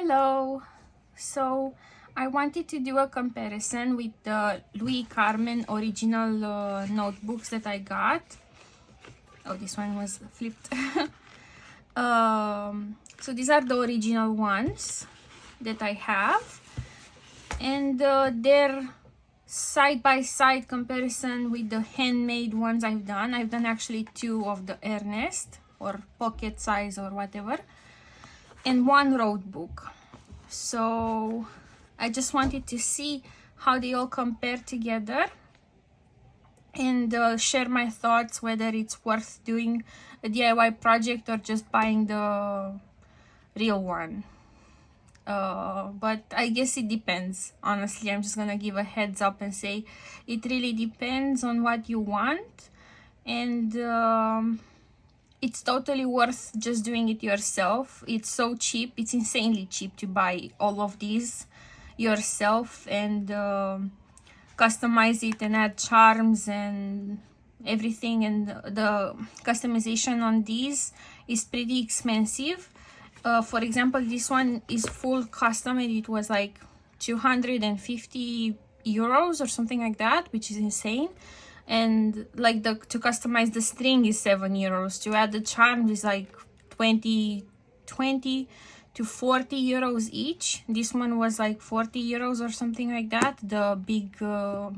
Hello! So I wanted to do a comparison with the Louise Carmen original notebooks that I got. Oh, this one was flipped. So these are the original ones that I have, and they're side-by-side comparison with the handmade ones I've done. I've done actually two of the Ernest or pocket size or whatever, and one Roadbook. So I just wanted to see how they all compare together and share my thoughts whether it's worth doing a DIY project or just buying the real one. But I guess it depends. Honestly, I'm just gonna give a heads up and say it really depends on what you want, and it's totally worth just doing it yourself. It's so cheap. It's insanely cheap to buy all of these yourself and customize it and add charms and everything. And the customization on these is pretty expensive. For example, this one is full custom and it was like 250 euros or something like that, which is insane. And like to customize the string is 7 euros. To add the charms is like 20 to 40 euros each. This one was like 40 euros or something like that. The big I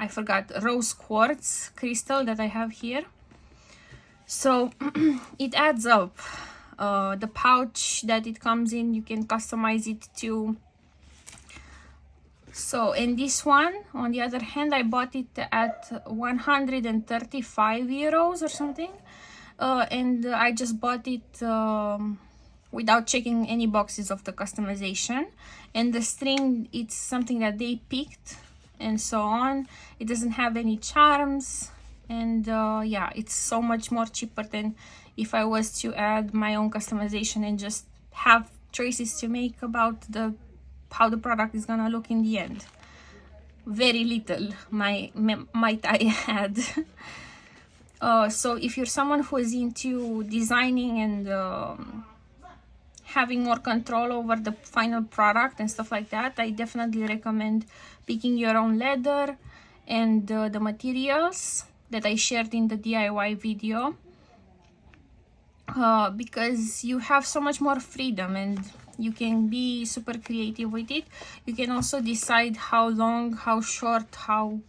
forgot, rose quartz crystal that I have here. So it adds up. The pouch that it comes in, you can customize it too. So, and this one, on the other hand, I bought it at 135 euros or something. And I just bought it without checking any boxes of the customization. And the string, it's something that they picked and so on. It doesn't have any charms. And yeah, it's so much more cheaper than if I was to add my own customization and just have choices to make about how the product is gonna look in the end. Very little might I add. So if you're someone who is into designing and having more control over the final product and stuff like that, I definitely recommend picking your own leather and the materials that I shared in the DIY video, because you have so much more freedom and you can be super creative with it. You can also decide how long, how short, how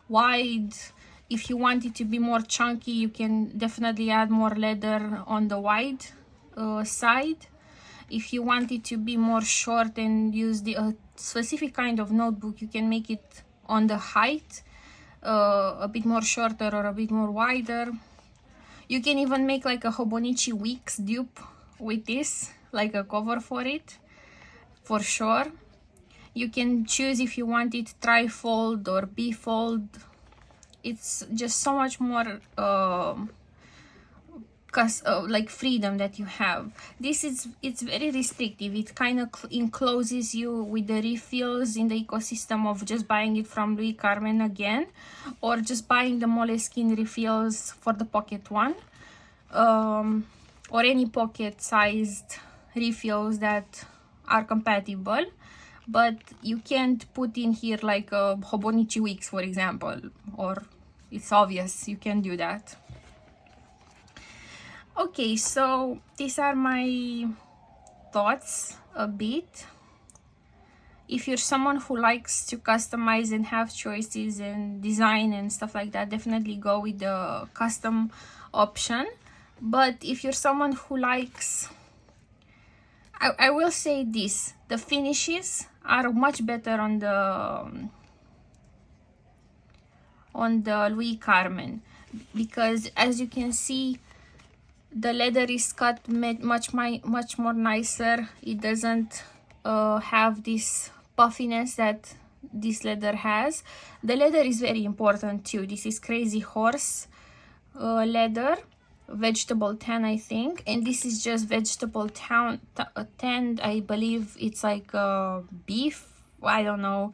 wide. If you want it to be more chunky, you can definitely add more leather on the wide side. If you want it to be more short and use the specific kind of notebook, you can make it on the height a bit more shorter or a bit more wider. You can even make like a Hobonichi Wix dupe with this, like a cover for it, for sure. You can choose if you want it tri-fold or bifold. It's just so much more like freedom that you have. It's very restrictive. It kind of encloses you with the refills in the ecosystem of just buying it from Louise Carmen again, or just buying the Moleskine refills for the pocket one, or any pocket sized refills that are compatible. But you can't put in here like a Hobonichi Wix, for example, or it's obvious you can do that. Okay, so these are my thoughts a bit. If you're someone who likes to customize and have choices and design and stuff like that, definitely go with the custom option. But if you're someone who likes, I will say this, the finishes are much better on the Louise Carmen, because as you can see, the leather is cut much more nicer. It doesn't have this puffiness that this leather has. The leather is very important too. This is Crazy Horse leather, vegetable tan, I think, and this is just vegetable tan. I believe it's like beef. I don't know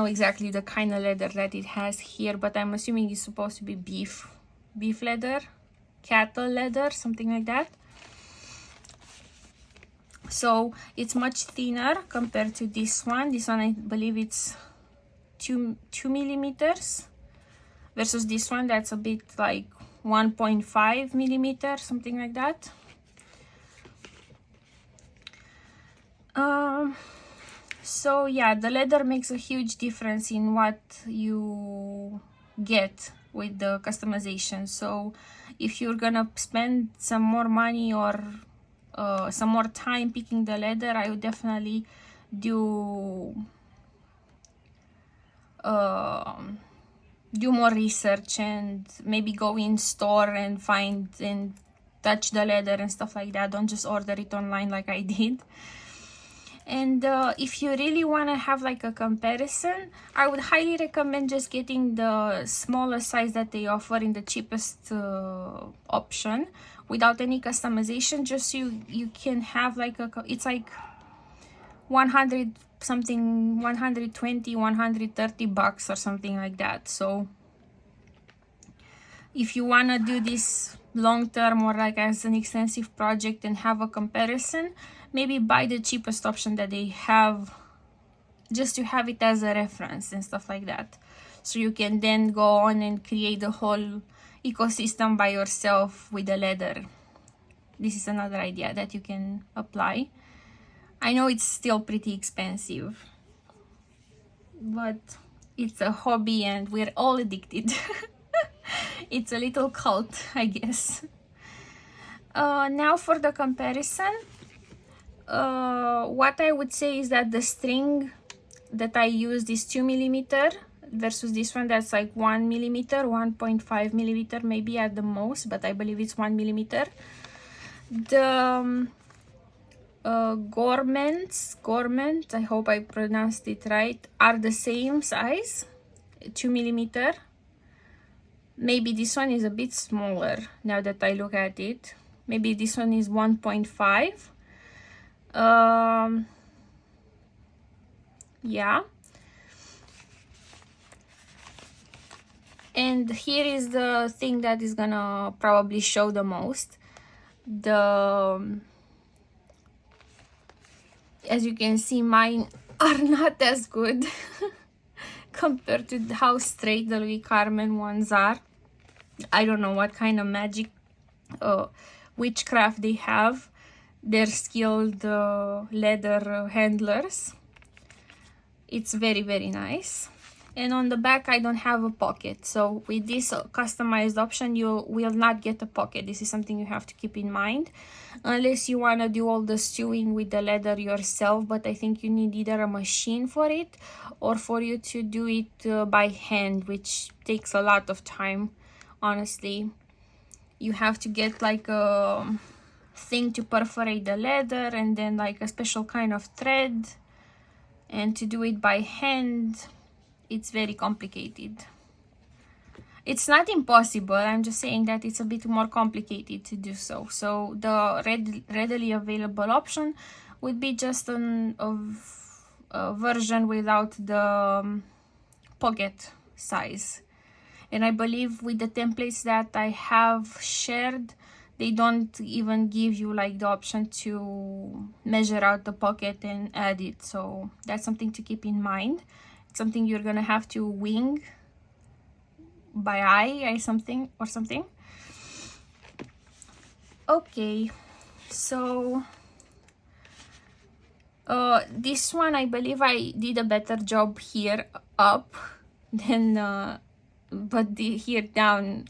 exactly the kind of leather that it has here, but I'm assuming it's supposed to be beef leather, cattle leather, something like that. So it's much thinner compared to this one. This one I believe it's 2 millimeters versus this one that's a bit like 1.5 millimeters, something like that. So yeah, the leather makes a huge difference in what you get with the customization. So if you're gonna spend some more money or some more time picking the leather, I would definitely do more research and maybe go in store and find and touch the leather and stuff like that. Don't just order it online like I did. And if you really want to have like a comparison, I would highly recommend just getting the smaller size that they offer in the cheapest option without any customization. Just you can have like it's like 100 something, 120, 130 bucks or something like that. So if you want to do this long term or like as an extensive project and have a comparison, maybe buy the cheapest option that they have, just to have it as a reference and stuff like that. So you can then go on and create the whole ecosystem by yourself with the leather. This is another idea that you can apply. I know it's still pretty expensive, but it's a hobby and we're all addicted. It's a little cult, I guess. Now for the comparison, what I would say is that the string that I used is 2 millimeter versus this one that's like 1 millimeter, 1.5 millimeter maybe at the most, but I believe it's 1 millimeter. The Gorment, I hope I pronounced it right, are the same size, 2 millimeter. Maybe this one is a bit smaller now that I look at it. Maybe this one is 1.5. Yeah. And here is the thing that is gonna probably show the most. As you can see, mine are not as good compared to how straight the Louise Carmen ones are. I don't know what kind of magic witchcraft they have. They're skilled leather handlers. It's very, very nice. And on the back I don't have a pocket, so with this customized option you will not get a pocket. This is something you have to keep in mind, unless you want to do all the sewing with the leather yourself, but I think you need either a machine for it or for you to do it by hand, which takes a lot of time. Honestly, you have to get like a thing to perforate the leather and then like a special kind of thread, and to do it by hand it's very complicated. It's not impossible, I'm just saying that it's a bit more complicated to do so. So the readily available option would be just a version without the pocket size. And I believe with the templates that I have shared, they don't even give you like the option to measure out the pocket and add it. So that's something to keep in mind. It's something you're gonna have to wing by eye or something. Okay, so this one I believe I did a better job here up than here down.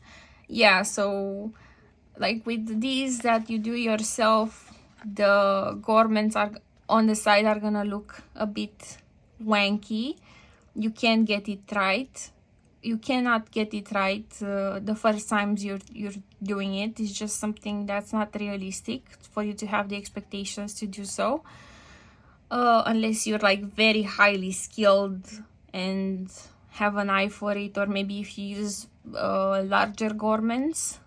Yeah, so like with these that you do yourself, the garments are on the side are gonna look a bit wanky. You can't get it right. You cannot get it right the first times you're doing it. It's just something that's not realistic for you to have the expectations to do so, unless you're like very highly skilled and have an eye for it, or maybe if you use larger garments,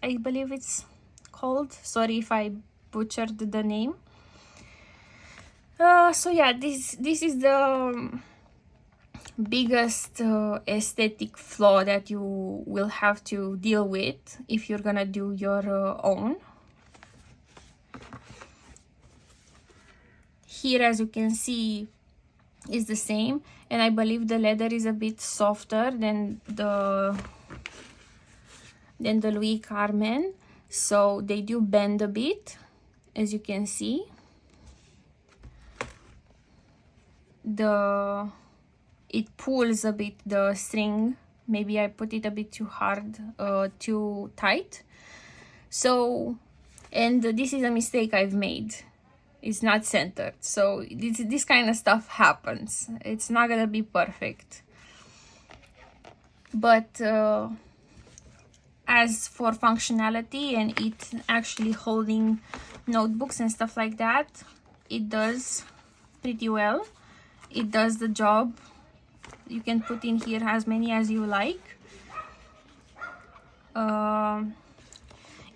I believe it's called. Sorry if I butchered the name. So yeah, this is the biggest aesthetic flaw that you will have to deal with if you're gonna do your own. here, as you can see, is the same, and I believe the leather is a bit softer than the Louise Carmen, so they do bend a bit, as you can see. It pulls a bit, the string. Maybe I put it a bit too hard, too tight. So, and this is a mistake I've made. It's not centered. So this kind of stuff happens. It's not gonna be perfect. But as for functionality and it actually holding notebooks and stuff like that, it does pretty well. It does the job. You can put in here as many as you like.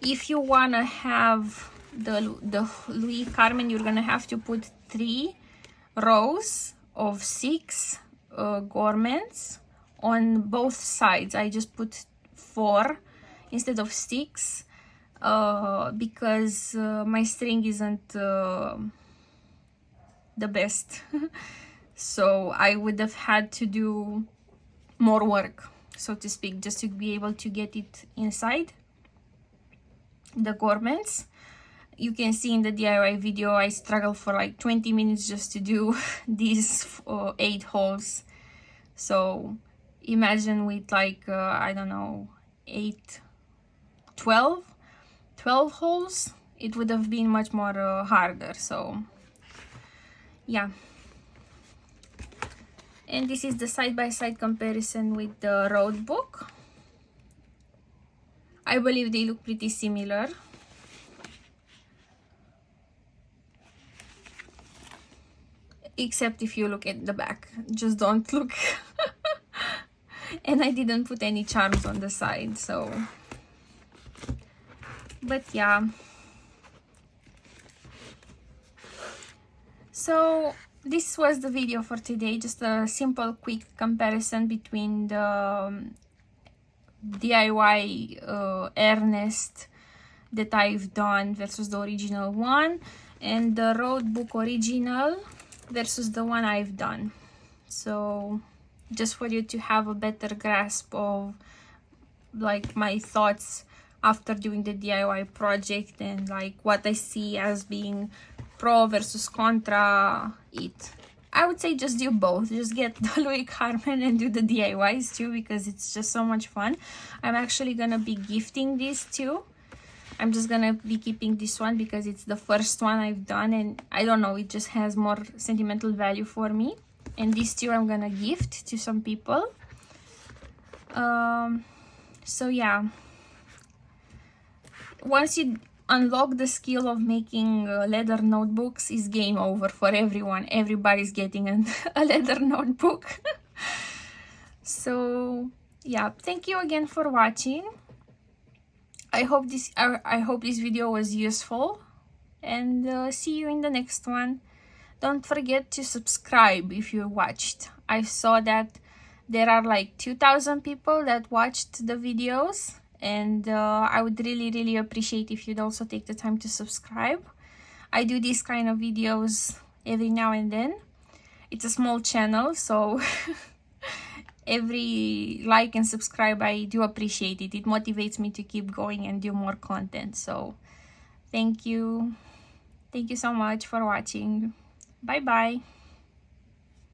If you wanna have the Louise Carmen, you're gonna have to put 3 rows of 6 garments on both sides. I just put 4 instead of 6 because my string isn't the best. So I would have had to do more work, so to speak, just to be able to get it inside the garments. You can see in the DIY video I struggled for like 20 minutes just to do these 8 holes. So imagine with like I don't know, 12 holes, it would have been much more harder. So yeah. And this is the side-by-side comparison with the Roadbook. I believe they look pretty similar. Except if you look at the back. Just don't look. And I didn't put any charms on the side, so. But yeah. So this was the video for today. Just a simple, quick comparison between the DIY Ernest that I've done versus the original one, and the Roadbook original versus the one I've done. So just for you to have a better grasp of like my thoughts after doing the DIY project, and like what I see as being pro versus contra it. I would say just do both. Just get the Louise Carmen and do the DIYs too, because it's just so much fun. I'm actually gonna be gifting these too. I'm just gonna be keeping this one because it's the first one I've done, and I don't know, it just has more sentimental value for me. And these two I'm gonna gift to some people. So yeah, once you unlock the skill of making leather notebooks, is game over for everyone. Everybody's getting a leather notebook. So yeah, thank you again for watching. I hope this video was useful, and see you in the next one. Don't forget to subscribe if you watched. I saw that there are like 2,000 people that watched the videos, and I would really appreciate if you'd also take the time to subscribe. I do these kind of videos every now and then. It's a small channel, so every like and subscribe, I do appreciate it. It motivates me to keep going and do more content. So thank you so much for watching. Bye bye.